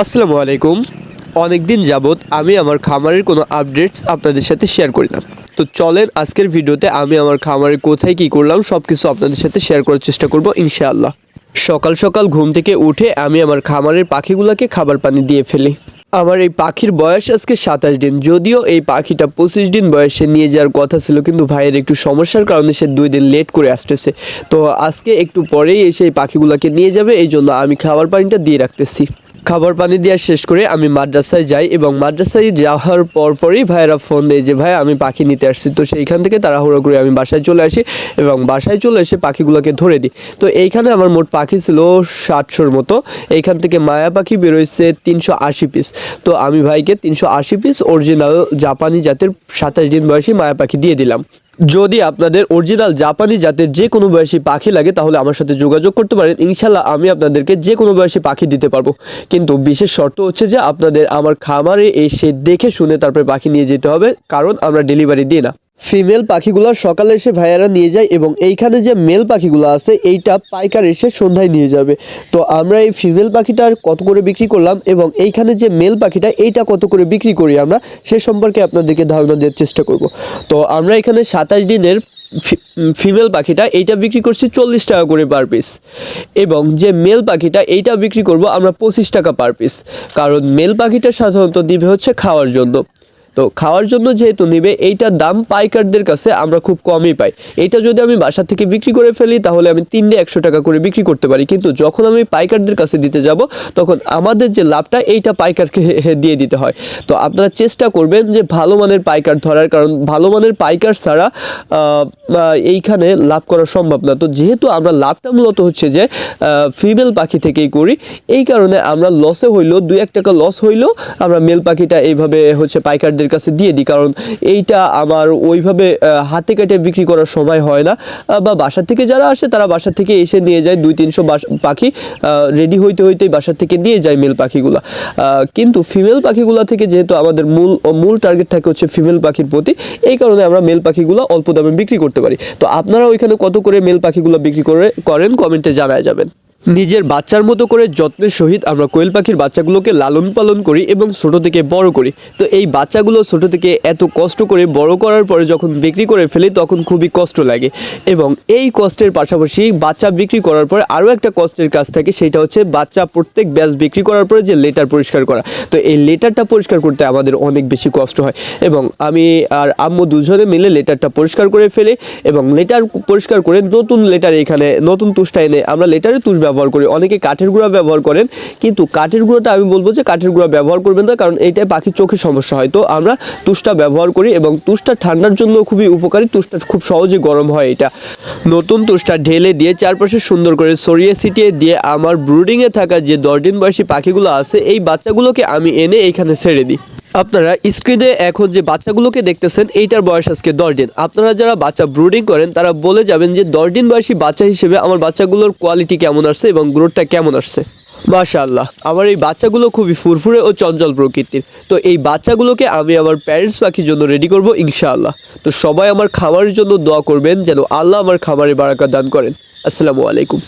আসসালামু আলাইকুম। অনেক দিন যাবৎ আমি আমার খামারের কোনো আপডেটস আপনাদের সাথে শেয়ার করি না। তো চলেন আজকের ভিডিওতে আমি আমার খামারে কোথায় কী করলাম সব কিছু আপনাদের সাথে শেয়ার করার চেষ্টা করব ইনশাআল্লাহ। সকাল সকাল ঘুম থেকে উঠে আমি আমার খামারের পাখিগুলোকে খাবার পানি দিয়ে ফেলি। আমার এই পাখির বয়স আজকে 27 দিন। যদিও এই পাখিটা 25 দিন বয়সে নিয়ে যাওয়ার কথা ছিল, কিন্তু ভাইয়ের একটু সমস্যার কারণে সে 2 দিন লেট করে আসতেছে। তো আজকে একটু পরেই এসে এই পাখিগুলোকে নিয়ে যাবে, এই জন্য আমি খাবার পানিটা দিয়ে রাখতেছি। খাবার পানি দেওয়া শেষ করে আমি মাদ্রাসায় যাই এবং মাদ্রাসায় যাওয়ার পরই ভাইয়েরা ফোন দেয় যে ভাই আমি পাখি নিতে আসছি। তো সেইখান থেকে তাড়াহুড়ো করে আমি বাসায় চলে আসি এবং বাসায় চলে এসে পাখিগুলোকে ধরে দিই। তো এইখানে আমার মোট পাখি ছিল 700-র মতো। এইখান থেকে মায়া পাখি বেরোইছে 380 পিস। তো আমি ভাইকে 380 পিস অরিজিনাল জাপানি জাতের 27 দিন বয়সী মায়া পাখি দিয়ে দিলাম। যদি আপনাদের অরিজিনাল জাপানি জাতের যে কোনো বয়সী পাখি লাগে তাহলে আমার সাথে যোগাযোগ করতে পারেন। ইনশাল্লাহ আমি আপনাদেরকে যে কোনো বয়সী পাখি দিতে পারবো, কিন্তু বিশেষ শর্ত হচ্ছে যে আপনাদের আমার খামারে এসে দেখে শুনে তারপরে পাখি নিয়ে যেতে হবে, কারণ আমরা ডেলিভারি দিই না। ফিমেল পাখিগুলো সকালে এসে ভাইয়ারা নিয়ে যায় এবং এইখানে যে মেল পাখিগুলো আছে এইটা পাইকার এসে সন্ধ্যায় নিয়ে যাবে। তো আমরা এই ফিমেল পাখিটা কত করে বিক্রি করলাম এবং এইখানে যে মেল পাখিটা এইটা কত করে বিক্রি করি আমরা সে সম্পর্কে আপনাদেরকে ধারণা দেওয়ার চেষ্টা করব। তো আমরা এখানে 27 দিনের ফিমেল পাখিটা এইটা বিক্রি করছি 40 টাকা করে পার পিস, এবং যে মেল পাখিটা এইটা বিক্রি করব আমরা 25 টাকা পার পিস। কারণ মেল পাখিটা সাধারণত দিবে হচ্ছে খাওয়ার জন্য। তো খাওয়ার জন্য যেহেতু নিবে এইটার দাম পাইকারদের কাছে আমরা খুব কমই পাই। এইটা যদি আমি বাসা থেকে বিক্রি করে ফেলি তাহলে আমি 3টে 100 টাকা করে বিক্রি করতে পারি, কিন্তু যখন আমি পাইকারদের কাছে দিতে যাব তখন আমাদের যে লাভটা এইটা পাইকারকে দিয়ে দিতে হয়। তো আপনারা চেষ্টা করবেন যে ভালো মানের পাইকার ধরার, কারণ ভালো মানের পাইকার ছাড়া এইখানে লাভ করা সম্ভব না। তো যেহেতু আমরা লাভটা মূলত হচ্ছে যে ফিমেল পাখি থেকেই করি, এই কারণে আমরা লসে হইলেও 2-1 টাকা লস হইলেও আমরা মেল পাখিটা এইভাবে হচ্ছে পাইকারদের কাছে দিয়ে দিই, কারণ এইটা আমার ওইভাবে হাতে কেটে বিক্রি করার সময় হয় না। বা বাসা থেকে যারা আসে তারা বাসা থেকে এসে নিয়ে যায় 200-300 পাখি রেডি হইতেই বাসা থেকে নিয়ে যায় মেল পাখিগুলো। কিন্তু ফিমেল পাখিগুলো থেকে যেহেতু আমাদের মূল টার্গেট থাকে হচ্ছে ফিমেল পাখির প্রতি, এই কারণে আমরা মেল পাখিগুলো অল্প দামে বিক্রি করতে পারি। তো আপনারা ওইখানে কত করে মেল পাখিগুলো বিক্রি করেন কমেন্টে জানায় যাবেন। নিজের বাচ্চার মতো করে যত্নের সহিত আমরা কোয়েল পাখির বাচ্চাগুলোকে লালন পালন করি এবং ছোটো থেকে বড় করি। তো এই বাচ্চাগুলো ছোটো থেকে এত কষ্ট করে বড় করার পরে যখন বিক্রি করে ফেলি তখন খুবই কষ্ট লাগে, এবং এই কষ্টের পাশাপাশি বাচ্চা বিক্রি করার পরে আরও একটা কষ্টের কাজ থাকে, সেটা হচ্ছে বাচ্চা প্রত্যেক ব্যাচ বিক্রি করার পরে যে লেটার পরিষ্কার করা। তো এই লেটারটা পরিষ্কার করতে আমাদের অনেক বেশি কষ্ট হয়, এবং আমি আর আম্মু দুজনে মিলে লেটারটা পরিষ্কার করে ফেলি এবং লেটার পরিষ্কার করে নতুন লেটার এখানে নতুন তুষটা এনে আমরা লেটারে তুষ ব্যবহার করি। অনেকে কাঠের গুঁড়া ব্যবহার করেন, কিন্তু কাঠের গুঁড়োটা আমি বলবো যে কাঠের গুঁড়া ব্যবহার করবেন না, কারণ এইটাই পাখির চোখে সমস্যা হয়। তো আমরা তুষটা ব্যবহার করি এবং তুষটা ঠান্ডার জন্য খুবই উপকারী। তুষটা খুব সহজে গরম হয়। এটা নতুন তুষটা ঢেলে দিয়ে চারপাশে সুন্দর করে ছড়িয়ে ছিটিয়ে দিয়ে আমার ব্রুডিংয়ে থাকা যে 10 দিন বয়সী পাখিগুলো আছে এই বাচ্চাগুলোকে আমি এনে এইখানে ছেড়ে দিই। আপনারা স্ক্রিনে এখন যে বাচ্চাগুলোকে দেখতেছেন এইটার বয়স আজকে 10 দিন। আপনারা যারা বাচ্চা ব্রুডিং করেন তারা বলে যাবেন যে 10 দিন বয়সী বাচ্চা হিসেবে আমার বাচ্চাগুলোর কোয়ালিটি কেমন আসছে এবং গ্রোথটা কেমন আসছে। মাশাআল্লাহ, আমার এই বাচ্চাগুলো খুবই ফুরফুরে ও চঞ্চল প্রকৃতির। তো এই বাচ্চাগুলোকে আমি আমার প্যারেন্টস পাখির জন্য রেডি করব ইনশাআল্লাহ। তো সবাই আমার খামারের জন্য দোয়া করবেন যেন আল্লাহ আমার খামারে বারাকা দান করেন। আসসালামু আলাইকুম।